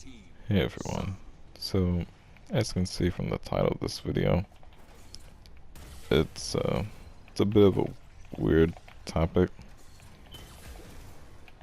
Hey everyone. So, as you can see from the title of this video, it's a bit of a weird topic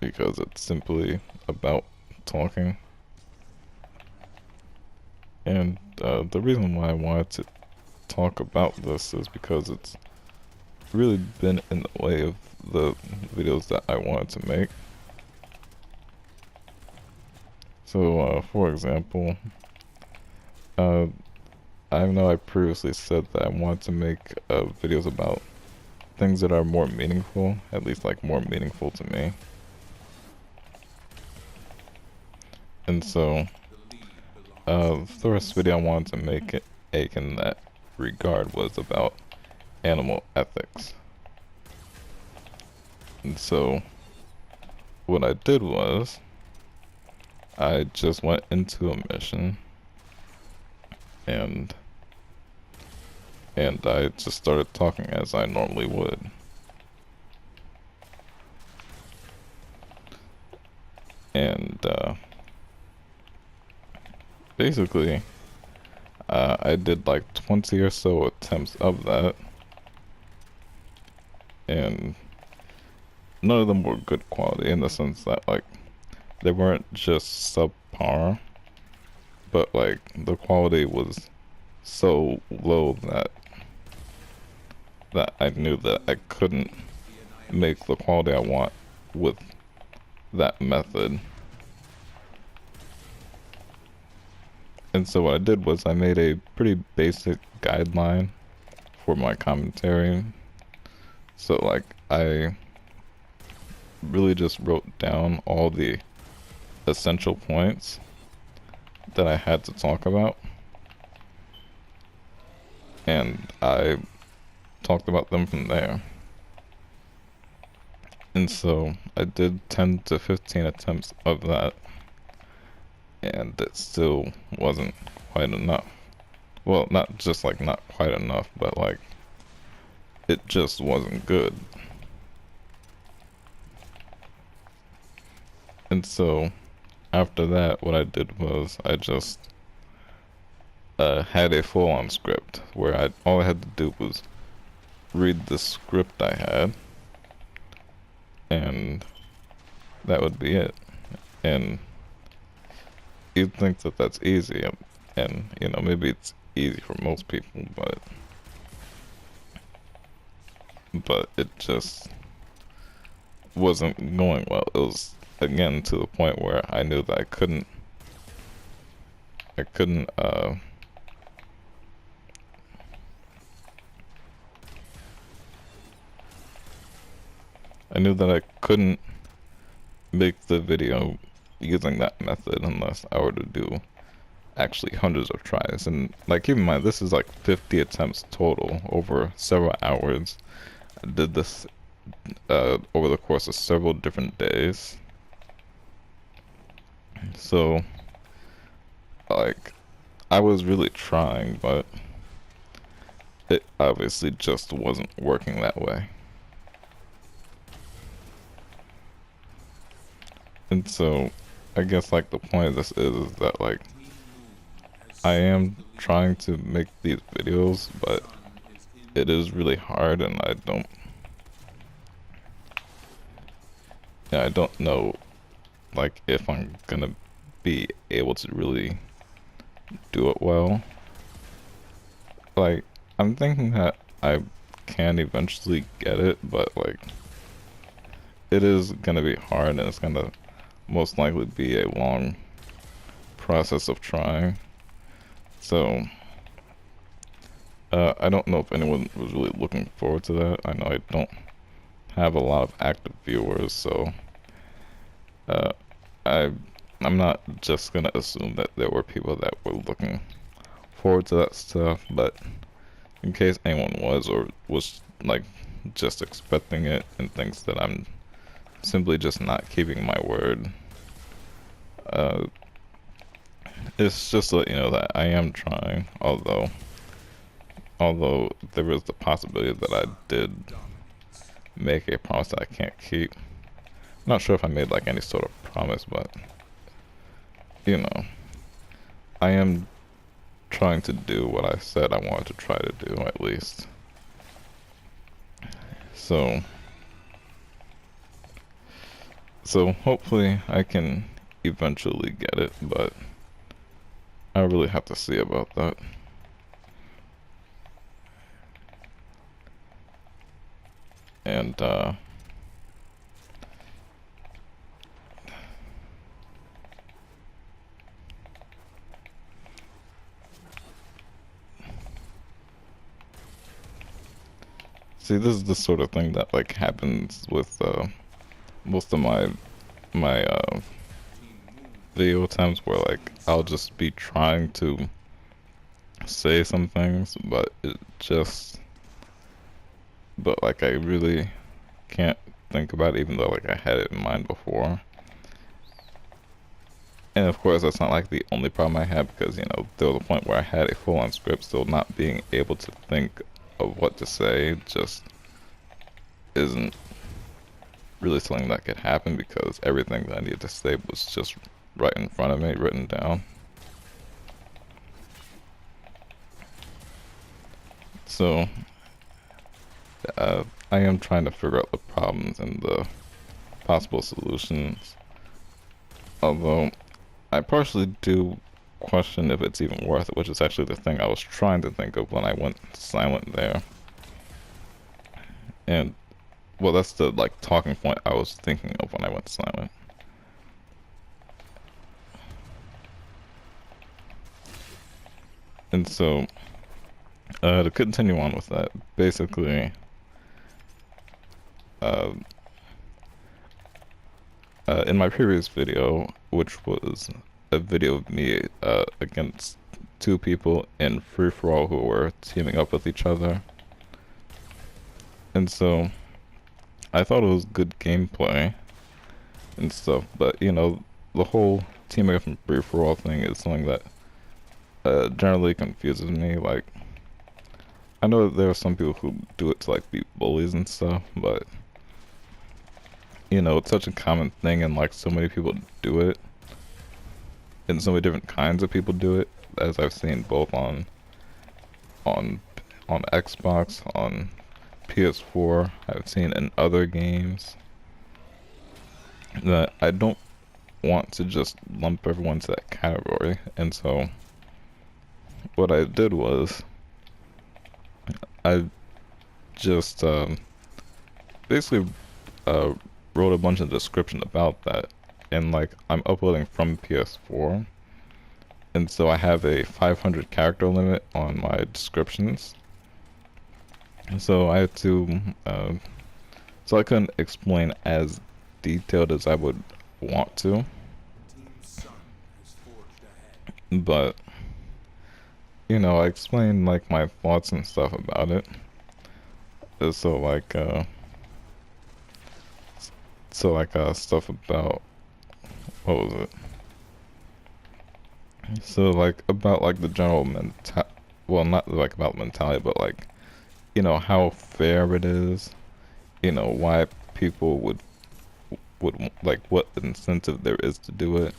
because it's simply about talking. And the reason why I wanted to talk about this is because it's really been in the way of the videos that I wanted to make. So, for example, uh, I know I previously said that I wanted to make videos about things that are more meaningful, at least like more meaningful to me. And so, the first video I wanted to make in that regard was about animal ethics. And so, what I did was, I just went into a mission and I just started talking as I normally would. And basically, I did like 20 or so attempts of that, and none of them were good quality in the sense that like they weren't just subpar, but like the quality was so low that I knew that I couldn't make the quality I want with that method. And so what I did was I made a pretty basic guideline for my commentary. So like I really just wrote down all the essential points that I had to talk about, and I talked about them from there. And so I did 10 to 15 attempts of that, and it still wasn't quite enough. Well, not just like not quite enough, but like it just wasn't good. And so after that, what I did was I just had a full-on script where all I had to do was read the script I had, and that would be it. And you'd think that that's easy, and you know, maybe it's easy for most people, but it just wasn't going well. It was again to the point where I knew that I couldn't I knew that I couldn't make the video using that method unless I were to do actually hundreds of tries. And like keep in mind, this is like 50 attempts total over several hours. I did this over the course of several different days. So like I was really trying, but it obviously just wasn't working that way. And so I guess like the point of this is that like I am trying to make these videos, but it is really hard, and I don't know like if I'm gonna be able to really do it well. Like I'm thinking that I can eventually get it, but like it is gonna be hard, and it's gonna most likely be a long process of trying. So I don't know if anyone was really looking forward to that. I know I don't have a lot of active viewers, so uh, I I'm not just gonna assume that there were people that were looking forward to that stuff, but in case anyone was or was like just expecting it and thinks that I'm simply just not keeping my word, uh, it's just to let you know that I am trying, although there is the possibility that I did make a promise that I can't keep. I'm not sure if I made like any sort of promise, but you know, I am trying to do what I said I wanted to try to do, at least. So, so hopefully I can eventually get it, but I really have to see about that. And, see, this is the sort of thing that, like, happens with, most of my video times where, like, I'll just be trying to say some things, but but, like, I really can't think about it, even though, like, I had it in mind before. And of course, that's not like the only problem I had, because, you know, there was a point where I had a full-on script, still not being able to think of what to say just isn't really something that could happen, because everything that I needed to say was just right in front of me, written down. So, I am trying to figure out the problems and the possible solutions, although I partially do question if it's even worth it, which is actually the thing I was trying to think of when I went silent there. And, well, that's the, like, talking point I was thinking of when I went silent. And so, to continue on with that, basically, uh, in my previous video, which was a video of me against two people in free-for-all who were teaming up with each other, and so I thought it was good gameplay and stuff, but, you know, the whole teaming up in free-for-all thing is something that generally confuses me. Like, I know that there are some people who do it to, like, be bullies and stuff, but, you know, it's such a common thing, and, like, so many people do it, and so many different kinds of people do it, as I've seen both on on Xbox, on PS4, I've seen in other games, that I don't want to just lump everyone to that category. And so what I did was I just basically uh, wrote a bunch of description about that, and, like, I'm uploading from PS4, and so I have a 500 character limit on my descriptions, and so I had to so I couldn't explain as detailed as I would want to, but, you know, I explained, like, my thoughts and stuff about it. So, like, stuff about, what was it? So, like, about, like, the general well, not, like, about mentality, but, like, you know, how fair it is, you know, why people would, like, what incentive there is to do it,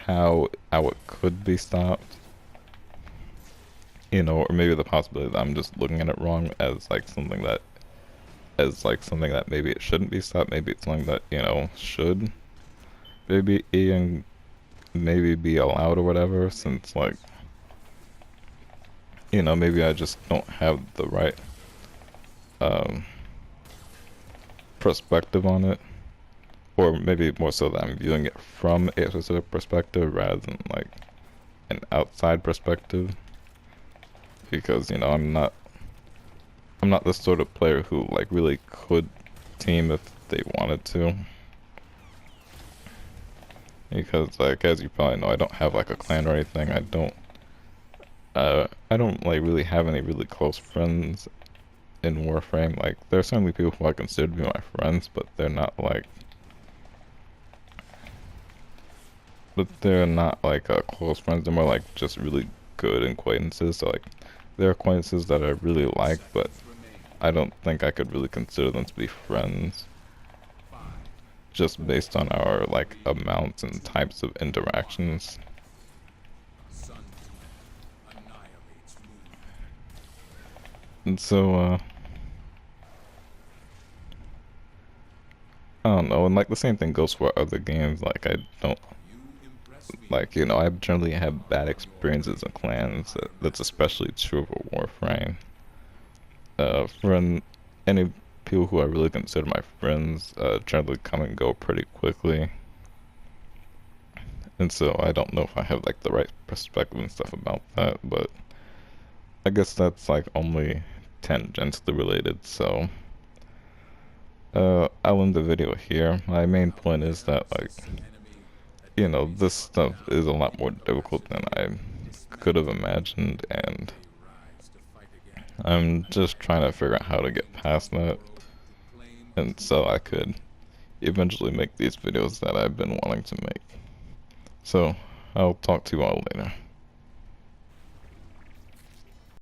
how it could be stopped, you know, or maybe the possibility that I'm just looking at it wrong as, like, something that maybe it shouldn't be stopped, maybe it's something that, you know, should maybe be allowed or whatever, since, like, you know, maybe I just don't have the right um, perspective on it, or maybe more so that I'm viewing it from a specific perspective rather than, like, an outside perspective, because, you know, I'm not the sort of player who, like, really could team if they wanted to, because, like, as you probably know, I don't have, like, a clan or anything. I don't, like, really have any really close friends in Warframe. Like, there are certainly people who I consider to be my friends, but they're not, like, close friends. They're more like just really good acquaintances. So, like, they're acquaintances that I really like, but I don't think I could really consider them to be friends. just based on our like amounts and types of interactions. And so I don't know, and like the same thing goes for other games. Like I don't like, you know, I generally have bad experiences in clans. That's especially true for Warframe. Any people who I really consider my friends generally come and go pretty quickly, and so I don't know if I have like the right perspective and stuff about that. But I guess that's like only tangentially related. So I'll end the video here. My main point is that like, you know, this stuff is a lot more difficult than I could have imagined, and I'm just trying to figure out how to get past that, and so I could eventually make these videos that I've been wanting to make. So, I'll talk to you all later.